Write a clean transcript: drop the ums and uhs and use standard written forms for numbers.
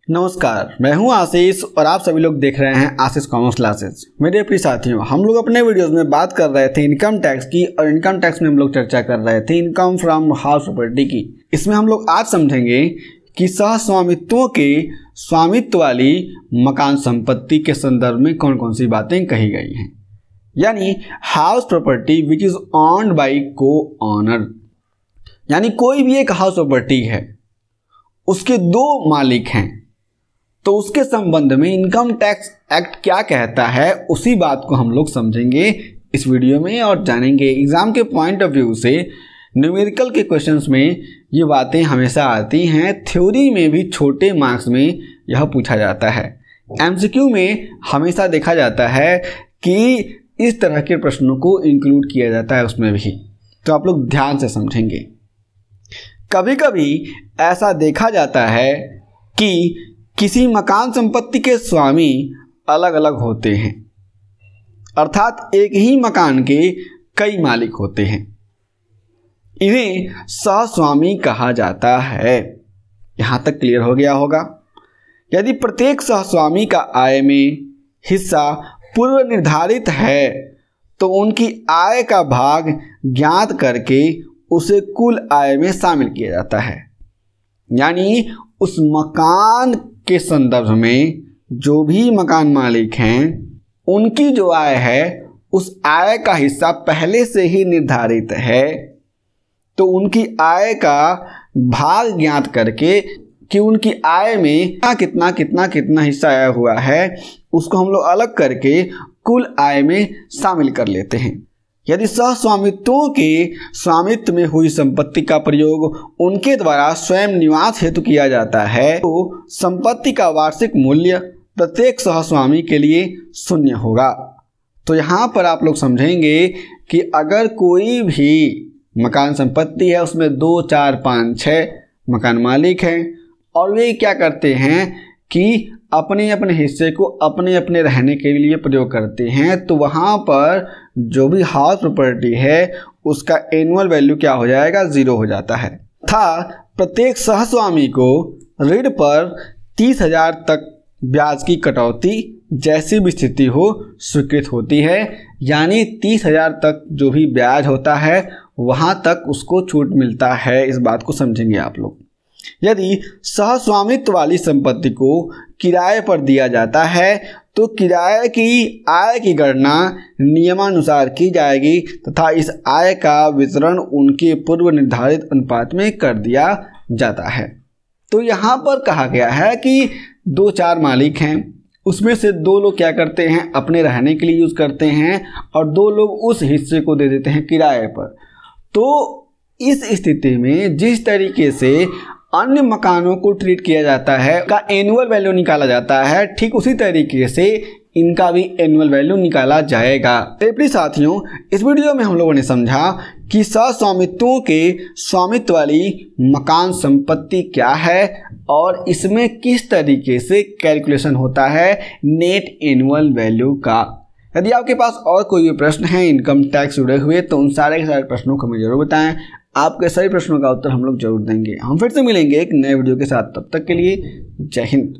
नमस्कार, मैं हूं आशीष और आप सभी लोग देख रहे हैं आशीष कॉमर्स क्लासेस। मेरे प्रिय साथियों, हम लोग अपने वीडियोस में बात कर रहे थे इनकम टैक्स की और इनकम टैक्स में हम लोग चर्चा कर रहे थे इनकम फ्रॉम हाउस प्रॉपर्टी की। इसमें हम लोग आज समझेंगे कि सहस्वामित्वों के स्वामित्व वाली मकान संपत्ति के संदर्भ में कौन कौन सी बातें कही गई हैं, यानी house property which is owned by को ऑनर। यानी कोई भी एक हाउस प्रॉपर्टी है, उसके दो मालिक हैं, तो उसके संबंध में इनकम टैक्स एक्ट क्या कहता है, उसी बात को हम लोग समझेंगे इस वीडियो में और जानेंगे। एग्जाम के पॉइंट ऑफ व्यू से न्यूमेरिकल के क्वेश्चंस में ये बातें हमेशा आती हैं। थ्योरी में भी छोटे मार्क्स में यह पूछा जाता है। एमसीक्यू में हमेशा देखा जाता है कि इस तरह के प्रश्नों को इंक्लूड किया जाता है उसमें भी, तो आप लोग ध्यान से समझेंगे। कभी कभी ऐसा देखा जाता है कि किसी मकान संपत्ति के स्वामी अलग अलग होते हैं, अर्थात एक ही मकान के कई मालिक होते हैं। इन्हें सहस्वामी कहा जाता है। यहाँ तक क्लियर हो गया होगा। यदि प्रत्येक सहस्वामी का आय में हिस्सा पूर्व निर्धारित है तो उनकी आय का भाग ज्ञात करके उसे कुल आय में शामिल किया जाता है। यानी उस मकान के संदर्भ में जो भी मकान मालिक हैं, उनकी जो आय है उस आय का हिस्सा पहले से ही निर्धारित है, तो उनकी आय का भाग ज्ञात करके कि उनकी आय में कितना कितना कितना हिस्सा आया हुआ है, उसको हम लोग अलग करके कुल आय में शामिल कर लेते हैं। यदि सहस्वामित्वों के स्वामित्व में हुई संपत्ति का प्रयोग उनके द्वारा स्वयं निवास हेतु किया जाता है, तो संपत्ति का वार्षिक मूल्य प्रत्येक सहस्वामी के लिए शून्य होगा। तो यहाँ पर आप लोग समझेंगे कि अगर कोई भी मकान संपत्ति है, उसमें 2, 4, 5, 6 मकान मालिक हैं और वे क्या करते हैं कि अपने अपने हिस्से को अपने अपने रहने के लिए प्रयोग करते हैं, तो वहाँ पर जो भी हाउस प्रॉपर्टी है उसका एनुअल वैल्यू क्या हो जाएगा, 0 हो जाता है। प्रत्येक सहस्वामी को ऋण पर 30,000 तक ब्याज की कटौती जैसी भी स्थिति हो स्वीकृत होती है। यानी 30,000 तक जो भी ब्याज होता है वहाँ तक उसको छूट मिलता है। इस बात को समझेंगे आप लोग। यदि सहस्वामित्व वाली संपत्ति को किराए पर दिया जाता है तो किराए की आय की गणना नियमानुसार की जाएगी तथा इस आय का वितरण उनके पूर्व निर्धारित अनुपात में कर दिया जाता है। तो यहाँ पर कहा गया है कि 2, 4 मालिक हैं, उसमें से 2 लोग क्या करते हैं, अपने रहने के लिए यूज़ करते हैं और 2 लोग उस हिस्से को दे देते हैं किराए पर। तो इस स्थिति में जिस तरीके से अन्य मकानों को ट्रीट किया जाता है, का एनुअल वैल्यू निकाला जाता है, ठीक उसी तरीके से इनका भी एनुअल वैल्यू निकाला जाएगा। प्रिय साथियों, इस वीडियो में हम लोगों ने समझा कि सहस्वामित्वों के स्वामित्व वाली मकान संपत्ति क्या है और इसमें किस तरीके से कैलकुलेशन होता है नेट एनुअल वैल्यू का। यदि आपके पास और कोई भी प्रश्न है इनकम टैक्स जुड़े हुए, तो उन सारे के सारे प्रश्नों को हमें जरूर बताएं। आपके सभी प्रश्नों का उत्तर हम लोग जरूर देंगे। हम फिर से मिलेंगे एक नए वीडियो के साथ। तब तक के लिए जय हिंद।